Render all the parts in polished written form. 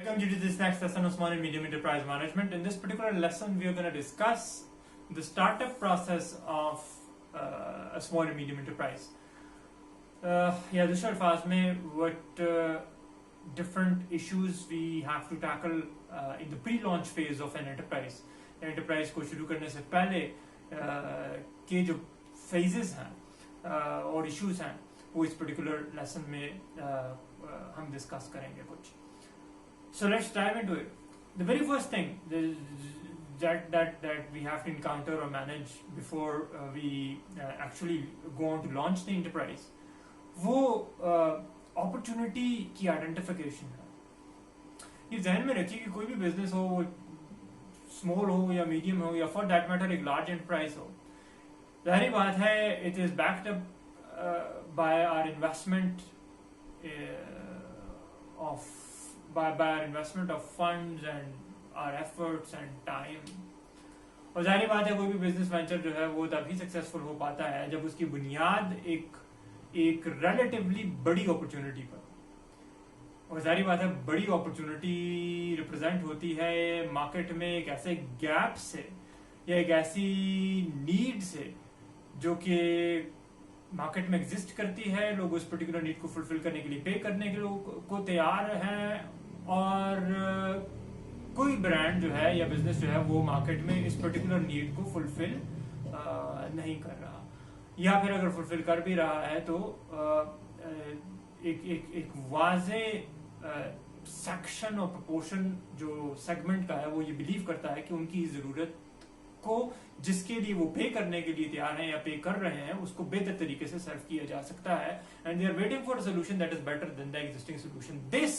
welcome you to this next lesson of small and medium enterprise management. In this particular lesson, we are going to discuss the startup process of a small and medium enterprise. दूसरे अल्फाज में what different issues we have to tackle in the pre-launch phase of an enterprise. Enterprise को शुरू करने से पहले के जो phases हैं और issues हैं वो इस particular lesson में हम discuss करेंगे कुछ. So let's dive into it. The very first thing that we have to encounter or manage before we actually go on to launch the enterprise, वो opportunity की identification है. ये ज़हन में रखिए कि कोई भी business हो, वो small हो या medium हो या for that matter एक large enterprise हो, ज़ाहिर बात है it is backed up by our investment of funds and our efforts and time. और जाहिर बात है कोई भी बिजनेस वेंचर जो है वो तभी सक्सेसफुल हो पाता है जब उसकी बुनियाद एक रिलेटिवली बड़ी अपॉर्चुनिटी पर. और जाहिर बात है बड़ी अपॉर्चुनिटी रिप्रेजेंट होती है मार्केट में एक ऐसे गैप से या एक ऐसी नीड से जो कि मार्केट में एग्जिस्ट करती है. लोग उस पर्टिकुलर नीड को फुलफिल करने के लिए पे करने के को तैयार हैं और कोई ब्रांड जो है या बिजनेस जो है वो मार्केट में इस पर्टिकुलर नीड को फुलफिल नहीं कर रहा, या फिर अगर फुलफिल कर भी रहा है तो एक वाजे सेक्शन और प्रोपोर्शन जो सेगमेंट का है वो ये बिलीव करता है कि उनकी ज़रूरत को जिसके लिए वो पे करने के लिए तैयार हैं या पे कर रहे हैं उसको बेहतर तरीके से सर्व किया जा सकता है, and they are waiting for a solution that is better than the existing solution. This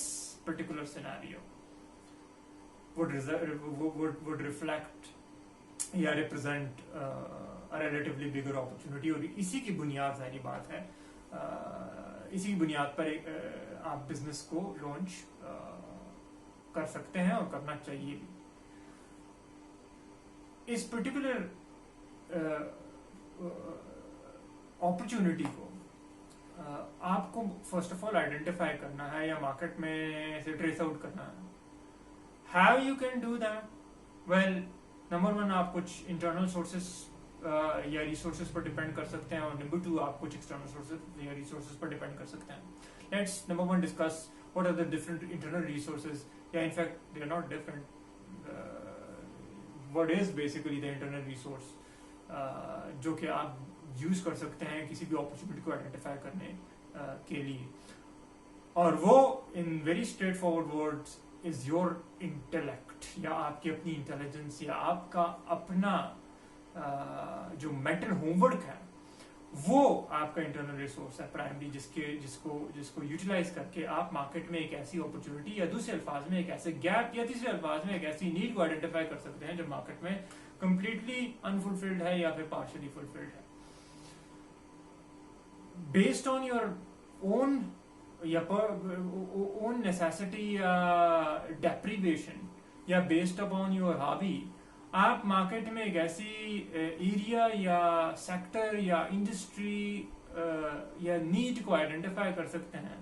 particular scenario would reflect या represent a relatively bigger opportunity. और इसी की बुनियाद सारी बात है, इसी की बुनियाद पर आप बिजनेस को लॉन्च कर सकते हैं और करना चाहिए भी. इस पर्टिकुलर अपॉर्चुनिटी को आपको फर्स्ट ऑफ ऑल आइडेंटिफाई करना है या मार्केट में से ट्रेस आउट करना है. How you can do that? Well, number one, आप कुछ इंटरनल सोर्सेस या रिसोर्सेज पर डिपेंड कर सकते हैं, और नंबर टू आप कुछ एक्सटर्नल सोर्सेज या रिसोर्सेज पर डिपेंड कर सकते हैं. Let's number one discuss what are the different internal resources, या in fact they are not different. What is basically the internal resource जो कि आप यूज कर सकते हैं किसी भी अपॉर्चुनिटी को आइडेंटिफाई करने के लिए, और वो in very straight forward words is your intellect, या आपकी अपनी इंटेलिजेंस, या आपका अपना जो मेंटल होमवर्क है वो आपका इंटरनल रिसोर्स है प्राइमरी, जिसको यूटिलाइज करके आप मार्केट में एक ऐसी अपॉर्चुनिटी या दूसरे अल्फाज में एक ऐसे गैप या तीसरे अल्फाज में एक ऐसी नीड को आइडेंटिफाई कर सकते हैं जो मार्केट में कंप्लीटली अनफुलफिल्ड है या फिर पार्शियली फुलफिल्ड है. बेस्ड ऑन योर ओन या ओन नेसेसिटी या डेप्रीवेशन या बेस्ड अपॉन योर हॉबी, आप मार्केट में एक ऐसी एरिया या सेक्टर या इंडस्ट्री या नीड को आइडेंटिफाई कर सकते हैं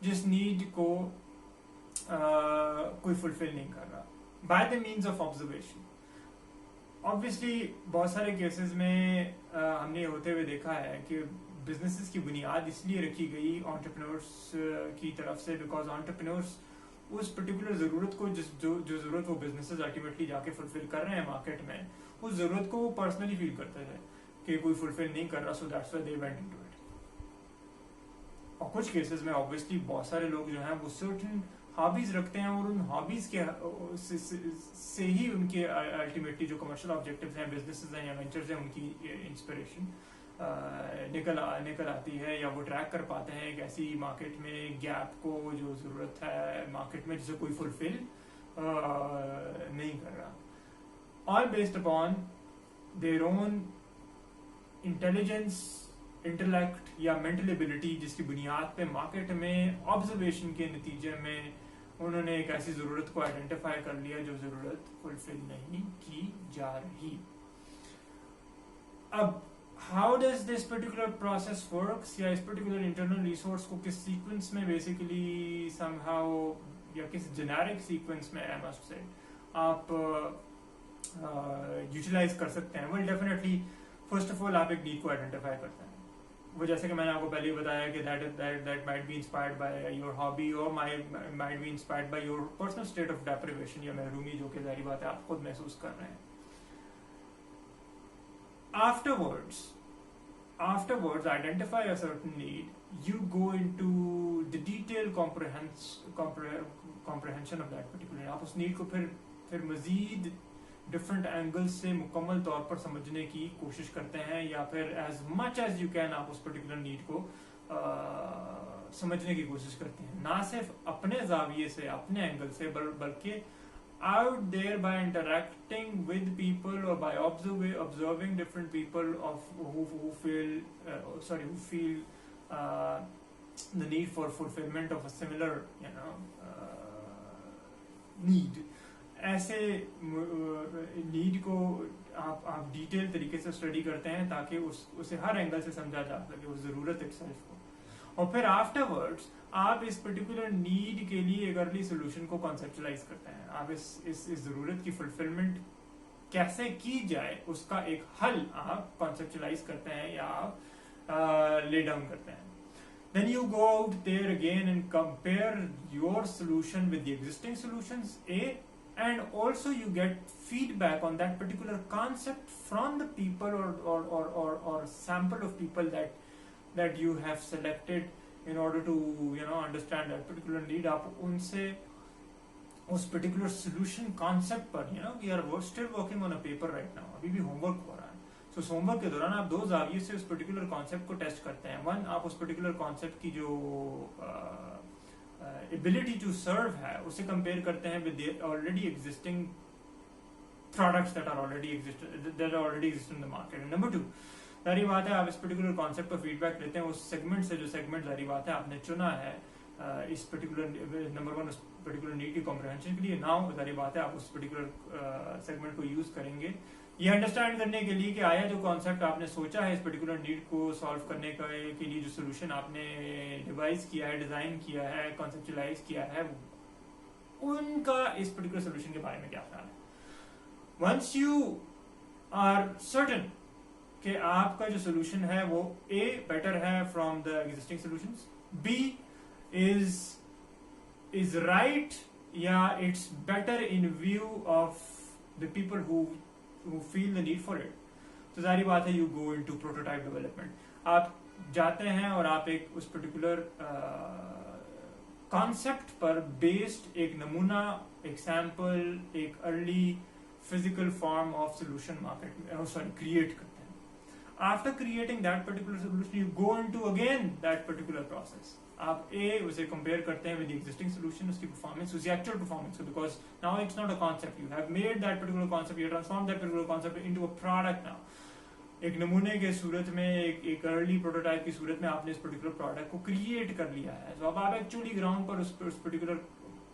जिस नीड को कोई फुलफिल नहीं कर रहा by the means of observation. Obviously बहुत सारे केसेस में हमने होते हुए देखा है कि बिजनेसेस की बुनियाद इसलिए रखी गई एंटरप्रेन्योर्स की तरफ से बिकॉज एंटरप्रेन्योर्स उस पर्टिकुलर जरूरत को जो जरूरत वो बिजनेसेस अल्टीमेटली जाके फुलफिल कर रहे हैं मार्केट में, उस जरूरत को वो पर्सनली फील करते थे कि कोई फुलफिल नहीं कर रहा, so that's why they went into it. और कुछ केसेस में ऑब्वियसली बहुत सारे लोग जो हैं वो सर्टेन हॉबीज रखते हैं और उन हॉबीज के से ही उनके अल्टीमेटली जो कमर्शियल ऑब्जेक्टिव्स हैं, बिजनेसेस हैं या वेंचर्स हैं, उनकी इंस्पिरेशन निकल आती है, या वो ट्रैक कर पाते हैं एक ऐसी मार्केट में गैप को जो जरूरत है मार्केट में जिसे कोई फुलफिल नहीं कर रहा. All based upon their own intelligence, intellect या मेंटल एबिलिटी, जिसकी बुनियाद पे मार्केट में ऑब्जर्वेशन के नतीजे में उन्होंने एक ऐसी जरूरत को आइडेंटिफाई कर लिया जो जरूरत फुलफिल नहीं की जा रही. अब how does this particular process works, या इस particular internal resource को किस sequence में basically somehow या किस जेनेरिक सीक्वेंस में आई मस्ट से आप यूटिलाइज कर सकते हैं। Well definitely first of all आप एक नीड को आइडेंटिफाई करते हैं। वो जैसे कि मैंने आपको पहले ही बताया कि that might be inspired by your hobby और might be inspired by your personal state of deprivation या महरूमी, जो कि जाहिर बात है आप खुद महसूस कर रहे हैं। Afterwards, identify a certain need. You go into the detailed comprehension of that particular need. आप उस नीड को फिर मजीद डिफरेंट एंगल्स से मुकम्मल तौर पर समझने की कोशिश करते हैं, या फिर as much as you can आप उस पर्टिकुलर नीड को समझने की कोशिश करते हैं, ना सिर्फ अपने जाविये से, अपने एंगल से, बल्कि out there by interacting with people or by observing different people who feel the need for fulfillment of a similar need. ऐसे नीड को आप डिटेल तरीके से स्टडी करते हैं ताकि उसे हर एंगल से समझा जा सके, उस जरूरत इटसेल्फ को। और फिर आफ्टरवर्ड्स आप इस पर्टिकुलर नीड के लिए एक अर्ली सोल्यूशन को कॉन्सेप्चुलाइज करते हैं। आप इस जरूरत की फुलफिलमेंट कैसे की जाए उसका एक हल आप कॉन्सेप्चुलाइज करते हैं या आप ले डाउन करते हैं। Then you go out there again and compare your solution with the existing solutions, and also you get feedback on that particular concept from the people or sample of people that you have selected in order to understand that particular need. आप उनसे उस particular solution concept पर we are still working on a paper right now, अभी भी homework हो रहा है। तो होमवर्क के दौरान आप दो जाविये से उस पर्टिकुलर कॉन्सेप्ट को टेस्ट करते हैं। वन, आप उस पर्टिकुलर कॉन्सेप्ट की जो एबिलिटी टू सर्व है उसे कंपेयर करते हैं with already existing products that already exist in the market. Number two, जारी बात है आप इस पर्टिकुलर कॉन्सेप्ट पर फीडबैक लेते हैं उस सेगमेंट से, जो सेगमेंट जारी बात है आपने चुना है इस पर्टिकुलर नंबर वन उस पर्टिकुलर नीड की कॉम्प्रिहेंशन के लिए। नाउ जारी बात है आप उस पर्टिकुलर सेगमेंट को यूज करेंगे ये अंडरस्टैंड करने के लिए कि आया जो कॉन्सेप्ट आपने सोचा है इस पर्टिकुलर नीड को सॉल्व करने के लिए, जो सोल्यूशन आपने डिवाइस किया है, डिजाइन किया है, कॉन्सेप्चुलाइज किया है, उनका इस पर्टिकुलर सोल्यूशन के बारे में क्या ख्याल है। वंस यू आर सर्टेन कि आपका जो सोल्यूशन है वो ए बेटर है from the existing solutions, B is right या it's better in view of the people who feel the need for it, तो जारी बात है you go into prototype development. आप जाते हैं और आप एक उस पर्टिकुलर कॉन्सेप्ट पर बेस्ड एक नमूना, एक सैंपल, एक early physical form of solution create करते हैं। After creating that particular solution you go into again that particular process. आप उसे कंपेयर करते हैं विद एग्जिस्टिंग सोल्यूशन, उसकी परफॉर्मेंस, उसकी एक्चुअल परफॉर्मेंस को, because now it's not a concept, you have made that particular concept, you transform that particular concept into a product. Now एक नमूने के सूरत में, एक अर्ली प्रोटोटाइप की सूरत में आपने इस पर्टिकुलर प्रोडक्ट को क्रिएट कर लिया है। तो अब आप एक्चुअली ग्राउंड पर उस पर्टिकुलर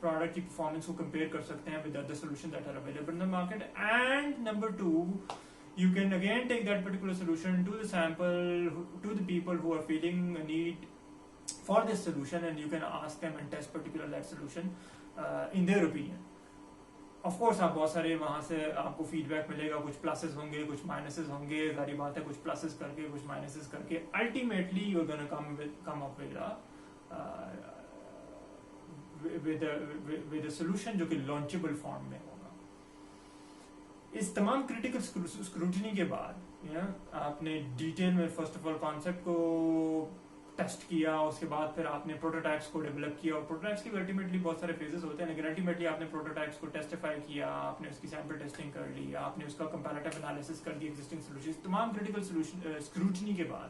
प्रोडक्ट की परफॉर्मेंस को कंपेयर कर सकते हैं with other solution that are available in the market. And number two, you can again take that particular solution to the sample, to the people who are feeling a need for this solution, and you can ask them and test particular that solution in their opinion. Of course आप बहुत सारे वहाँ से आपको feedback मिलेगा, कुछ pluses होंगे, कुछ माइनसेस होंगे, सारी बात है, कुछ प्लसेस करके कुछ माइनसेस करके ultimately you are gonna come up with a solution जो कि लॉन्चेबल फॉर्म में होगा। इस तमाम क्रिटिकल स्क्रूटनी के बाद आपने डिटेल में फर्स्ट ऑफ ऑल कॉन्सेप्ट को टेस्ट किया, उसके बाद फिर आपने प्रोटोटाइप्स को डेवलप किया, और प्रोटोटाइप्स की अल्टीमेटली बहुत सारे फेजेस होते हैं, लेकिन अल्टीमेटली आपने प्रोटोटाइप्स को टेस्टिफाई किया, आपने उसकी सैंपल टेस्टिंग कर ली, आपने उसका कंपैरेटिव एनालिसिस कर दिया एग्जिस्टिंग सॉल्यूशंस। तमाम क्रिटिकल स्क्रूटनी के बाद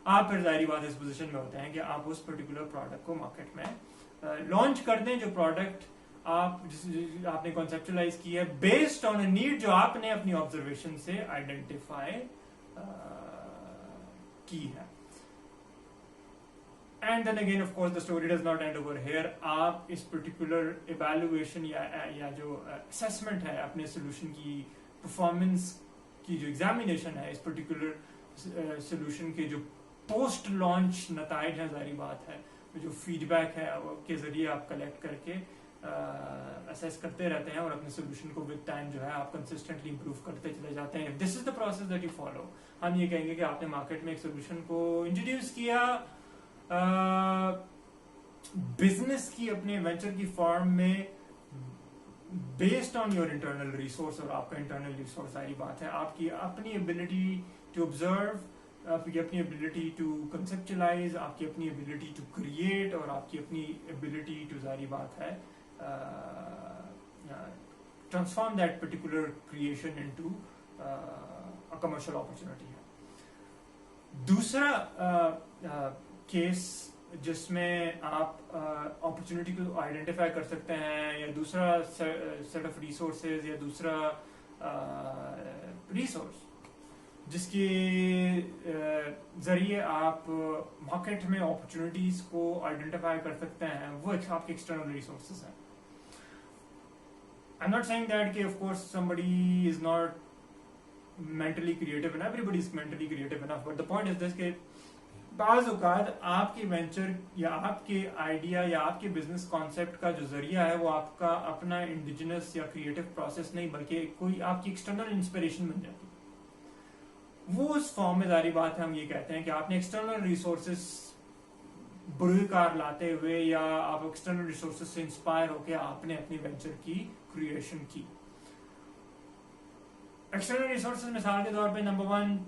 आप फिर जाहिर बात इस पोजीशन में होते हैं कि आप उस पर्टिकुलर प्रोडक्ट को मार्केट में लॉन्च कर दें, जो प्रोडक्ट आपने कॉन्सेप्चुलाइज किया है बेस्ड ऑन अ नीड जो आपने अपनी ऑब्जर्वेशन से आइडेंटिफाई की है। And then again of course the story does not end over here. आप इस पर्टिकुलर इवैल्यूएशन या जो असेसमेंट है अपने सोल्यूशन की परफॉर्मेंस की, जो एग्जामिनेशन है इस पर्टिकुलर सोल्यूशन के जो पोस्ट लॉन्च नताइज है, जारी बात है जो फीडबैक है के जरिए आप कलेक्ट करके असेस करते रहते हैं और अपने सोल्यूशन को विद टाइम जो है आप कंसिस्टेंटली इंप्रूव करते चले जाते हैं. This is the process that you follow. हम ये कहेंगे कि आपने मार्केट में एक सोल्यूशन को इंट्रोड्यूस किया, बिजनेस की अपने वेंचर की फॉर्म में based on your internal resource. और आपका इंटरनल रिसोर्स सारी बात है आपकी अपनी एबिलिटी टू ऑब्जर्व, आपकी अपनी एबिलिटी टू कंसेप्चुलाइज, आपकी अपनी एबिलिटी टू क्रिएट और आपकी अपनी एबिलिटी टू सारी बात है transform that particular creation into a commercial opportunity है. दूसरा केस जिसमें आप अपॉर्चुनिटी को आइडेंटिफाई कर सकते हैं या दूसरा सेट ऑफ रिसोर्सेज या दूसरा रिसोर्स जिसके जरिए आप मार्केट में अपॉर्चुनिटीज को आइडेंटिफाई कर सकते हैं, वो आपके एक्सटर्नल रिसोर्सेज हैं. I am not saying that कि of course somebody is not mentally creative and everybody is mentally creative enough, but the point is this कि बाज़ औक़ात आपके वेंचर या आपके आइडिया या आपके बिजनेस कॉन्सेप्ट का जो जरिया है वो आपका अपना इंडिजिनस या क्रिएटिव प्रोसेस नहीं बल्कि कोई आपकी एक्सटर्नल इंस्पिरेशन बन जाती है. वो उस फॉर्म में जारी बात है हम ये कहते हैं कि आपने एक्सटर्नल रिसोर्सेस बुरकार लाते हुए या आप एक्सटर्नल रिसोर्सेस से इंस्पायर होकर आपने अपनी वेंचर की क्रिएशन की. एक्सटर्नल रिसोर्सेज मिसाल के तौर पे नंबर 1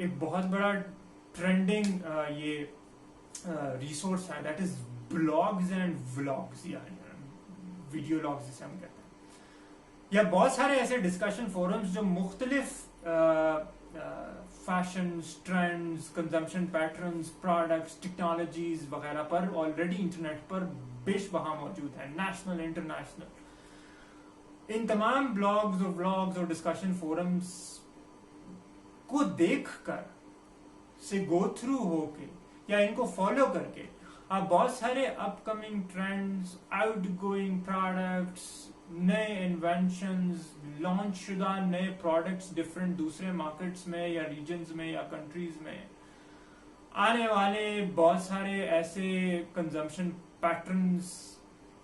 एक बहुत बड़ा ट्रेंडिंग ये रिसोर्स है, that is blogs and vlogs या वीडियो लॉग्स जिसे हम कहते हैं, या बहुत सारे ऐसे डिस्कशन फोरम्स जो मुख्तलिफ fashion trends, consumption patterns, products, technologies वगैरह पर ऑलरेडी इंटरनेट पर बेशबहा मौजूद है, नेशनल इंटरनेशनल. इन तमाम ब्लॉग्स और व्लॉग्स और डिस्कशन फोरम्स को देखकर से गो थ्रू होके या इनको फॉलो करके आप बहुत सारे अपकमिंग ट्रेंड्स, आउटगोइंग प्रोडक्ट्स, नए इन्वेंशंस, लॉन्च शुदा नए प्रोडक्ट्स डिफरेंट दूसरे मार्केट्स में या रीजन्स में या कंट्रीज में आने वाले बहुत सारे ऐसे कंजम्पशन पैटर्न्स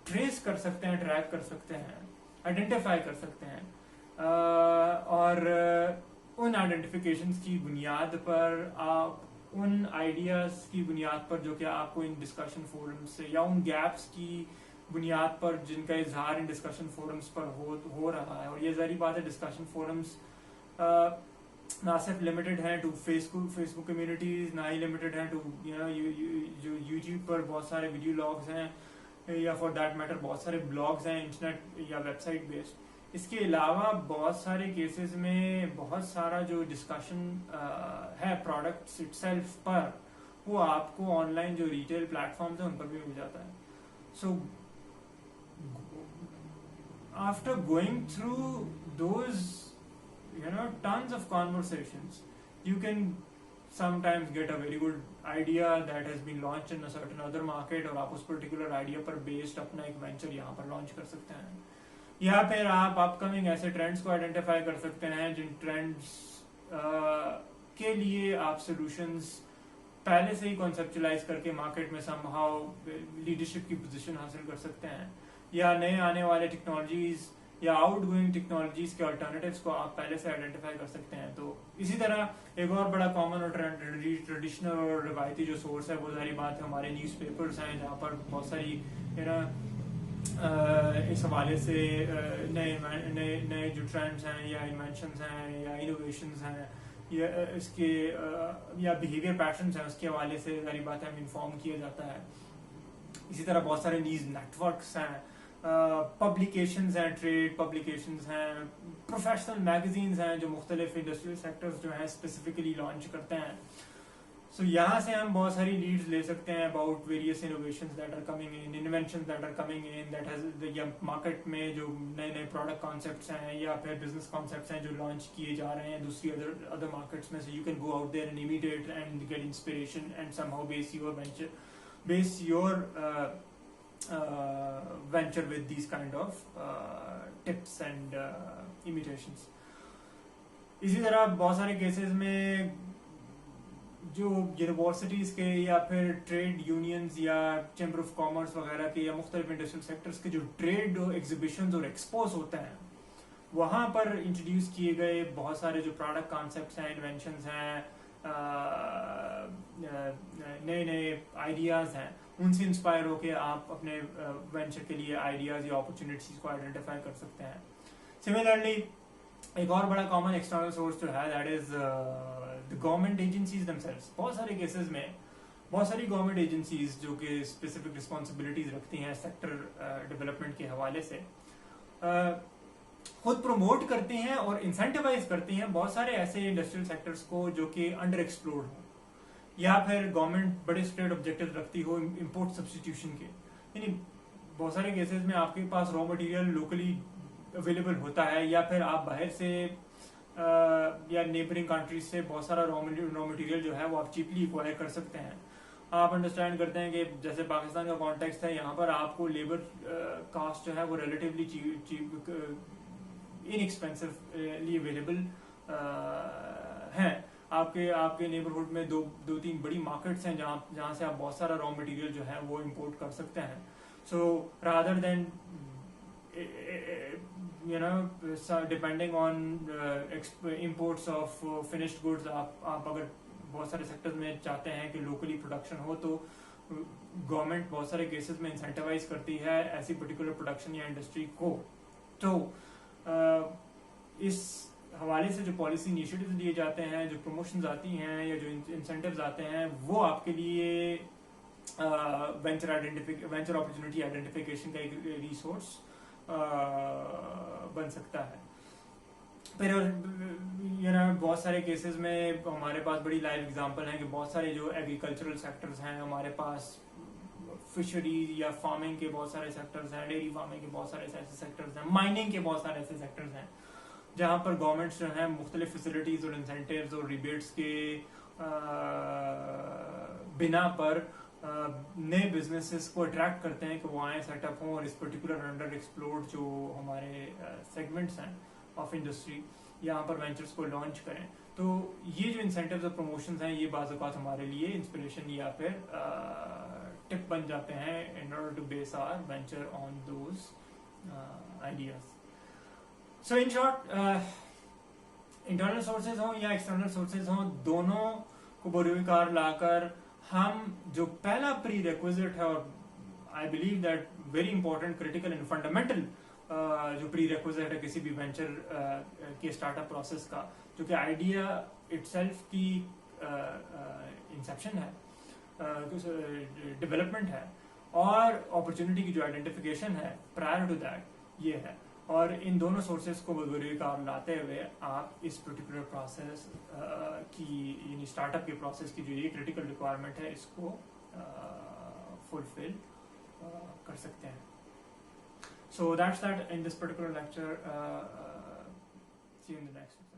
ट्रेस कर सकते हैं, ट्रैक कर सकते हैं, आइडेंटिफाई कर सकते हैं. और उन आइडेंटिफिकेशंस की बुनियाद पर आप उन आइडियाज की बुनियाद पर जो कि आपको इन डिस्कशन फोरम्स से या उन गैप्स की बुनियाद पर जिनका इजहार इन डिस्कशन फोरम्स पर हो रहा है. और ये ज़ाहिर बात है डिस्कशन फोरम्स ना सिर्फ लिमिटेड हैं टू फेसबुक कम्युनिटीज, ना ही लिमिटेड हैं टू जो यूट्यूब पर बहुत सारे वीडियो लॉग्स हैं या फॉर दैट मैटर बहुत सारे ब्लॉग्स हैं इंटरनेट या वेबसाइट बेस्ड. इसके अलावा बहुत सारे केसेस में बहुत सारा जो डिस्कशन है प्रोडक्ट्स इटसेल्फ पर वो आपको ऑनलाइन जो रिटेल प्लेटफॉर्म्स हैं उन पर भी मिल जाता है. So after going through those tons of conversations, you can sometimes get a very good idea that has been launched in a certain other market और आप उस particular idea पर based अपना एक venture यहाँ पर launch कर सकते हैं. या फिर आप upcoming ऐसे trends को identify कर सकते हैं जिन trends के लिए आप solutions पहले से ही conceptualize करके market में somehow leadership की position हासिल कर सकते हैं, या नए आने वाले technologies या आउटगोइंग टेक्नोलॉजीज के अल्टरनेटिव्स को आप पहले से आइडेंटिफाई कर सकते हैं. तो इसी तरह एक और बड़ा कॉमन और ट्रेडिशनल और रिवायती जो सोर्स है वो सारी बात है हमारे न्यूज़पेपर्स हैं, जहाँ पर बहुत सारी इस हवाले से नए जो ट्रेंड्स हैं या इन्वेंशंस हैं या इनोवेशंस हैं या इसके या बिहेवियर पैटर्न्स हैं उसके हवाले से सारी बात हमें इन्फॉर्म किया जाता है. इसी तरह बहुत सारे न्यूज़ नेटवर्क्स हैं, पब्लिकेशंस हैं, ट्रेड पब्लिकेशंस हैं, प्रोफेशनल मैगजीन्स हैं जो मुख्तलिफ इंडस्ट्रियल सेक्टर्स जो हैं स्पेसिफिकली लॉन्च करते हैं. सो यहाँ से हम बहुत सारी लीड्स ले सकते हैं about various innovations that are coming in, inventions that are coming in, that has या मार्केट में जो नए नए प्रोडक्ट कॉन्सेप्ट्स हैं या फिर बिजनेस कॉन्सेप्ट्स हैं जो लॉन्च किए जा रहे हैं दूसरी अदर मार्केट्स में. So you can go out there and imitate and get inspiration and somehow base your venture with these kind of tips and imitations. इसी तरह बहुत सारे केसेस में जो यूनिवर्सिटीज़ के या फिर ट्रेड यूनियंस या चैम्बर ऑफ कॉमर्स वगैरह के या मुख्तलिफ इंडस्ट्रियल सेक्टर्स के जो ट्रेड एग्जीबिशंस और एक्सपोज होते हैं, वहाँ पर इंट्रोड्यूस किए गए बहुत सारे जो प्रोडक्ट कॉन्सेप्ट्स हैं, इन्वेंशंस हैं, नए नए आइडियाज़ हैं, उनसे इंस्पायर होके आप अपने वेंचर के लिए आइडियाज़ या अपॉर्चुनिटीज़ को आइडेंटिफाई कर सकते हैं. सिमिलरली एक और बड़ा कॉमन एक्सटर्नल सोर्स जो है that is the government agencies themselves. बहुत सारे केसेस में बहुत सारी गवर्नमेंट एजेंसीज जो कि स्पेसिफिक रिस्पॉन्सिबिलिटीज रखती हैं सेक्टर डेवलपमेंट के हवाले से, खुद प्रमोट करते हैं और इंसेंटिवाइज करते हैं बहुत सारे ऐसे इंडस्ट्रियल सेक्टर्स को जो कि अंडर एक्सप्लोर्ड हो, या फिर गवर्नमेंट बड़े स्टेट ऑब्जेक्टिव रखती हो इंपोर्ट सब्सटीट्यूशन के. यानी बहुत सारे केसेस में आपके पास रॉ मटेरियल लोकली अवेलेबल होता है, या फिर आप बाहर से या नेबरिंग कंट्रीज से बहुत सारा रॉ मटेरियल जो है वो आप चीपली एक्वायर कर सकते हैं. आप अंडरस्टैंड करते हैं कि जैसे पाकिस्तान का कॉन्टेक्स्ट है, यहाँ पर आपको लेबर कास्ट जो है वो रिलेटिवली चीप इनएक्सपेंसिवली अवेलेबल हैं. आपके आपके नेबरहुड में दो तीन बड़ी मार्केट्स हैं जहाँ से आप बहुत सारा रॉ मटेरियल जो है वो इंपोर्ट कर सकते हैं. So rather than depending on imports of finished goods, आप अगर बहुत सारे सेक्टर्स में चाहते हैं कि लोकली प्रोडक्शन हो, तो गवर्नमेंट बहुत सारे केसेस में इंसेंटिवाइज करती है ऐसी पर्टिकुलर प्रोडक्शन या इंडस्ट्री को. तो इस हवाले से जो पॉलिसी इनिशिएटिव्स लिए जाते हैं, जो प्रमोशंस आती हैं या जो इंसेंटिव्स आते हैं, वो आपके लिए वेंचर अपॉर्चुनिटी आइडेंटिफिकेशन का एक रिसोर्स बन सकता है. फिर बहुत सारे केसेस में हमारे पास बड़ी लाइव एग्जांपल हैं कि बहुत सारे जो एग्रीकल्चरल सेक्टर्स हैं हमारे पास, फिशरी या फार्मिंग के बहुत सारे सेक्टर्स हैं, डेयरी फार्मिंग के बहुत सारे ऐसे सेक्टर्स हैं, माइनिंग के बहुत सारे ऐसे सेक्टर्स हैं जहाँ पर गवर्नमेंट्स जो हैं मुख्तलिफ फैसिलिटीज और इंसेंटिव्स और रिबेट्स के बिना पर नए बिजनेसेस को अट्रैक्ट करते हैं कि वो आए, सेटअप हों और इस पर्टिकुलर अंडर एक्सप्लोर्ड जो हमारे सेगमेंट्स हैं ऑफ इंडस्ट्री, यहाँ पर वेंचर्स को लॉन्च करें. तो ये जो इंसेंटिव्स और प्रमोशंस हैं, ये बाज़ औक़ात हमारे लिए इंस्पिरेशन या फिर टिप बन जाते हैं in order to base our venture on those ideas. So in short, internal sources हों या एक्सटर्नल सोर्सेज हों, दोनों को बरूकार लाकर हम जो पहला प्री रिक्विजिट है, और I believe that very important, critical and fundamental जो प्री रिक्विजिट है किसी भी वेंचर के स्टार्टअप प्रोसेस का, जो कि आइडिया इटसेल्फ की इंसेप्शन है, डेवलपमेंट है, और अपॉर्चुनिटी की जो आइडेंटिफिकेशन है प्रायर टू दैट, ये है. और इन दोनों सोर्सेज को बरूकार लाते हुए आप इस पर्टिकुलर प्रोसेस की, यानी स्टार्टअप के प्रोसेस की जो ये क्रिटिकल रिक्वायरमेंट है, इसको फुलफिल कर सकते हैं. So that's that in this particular lecture. See you in the next one.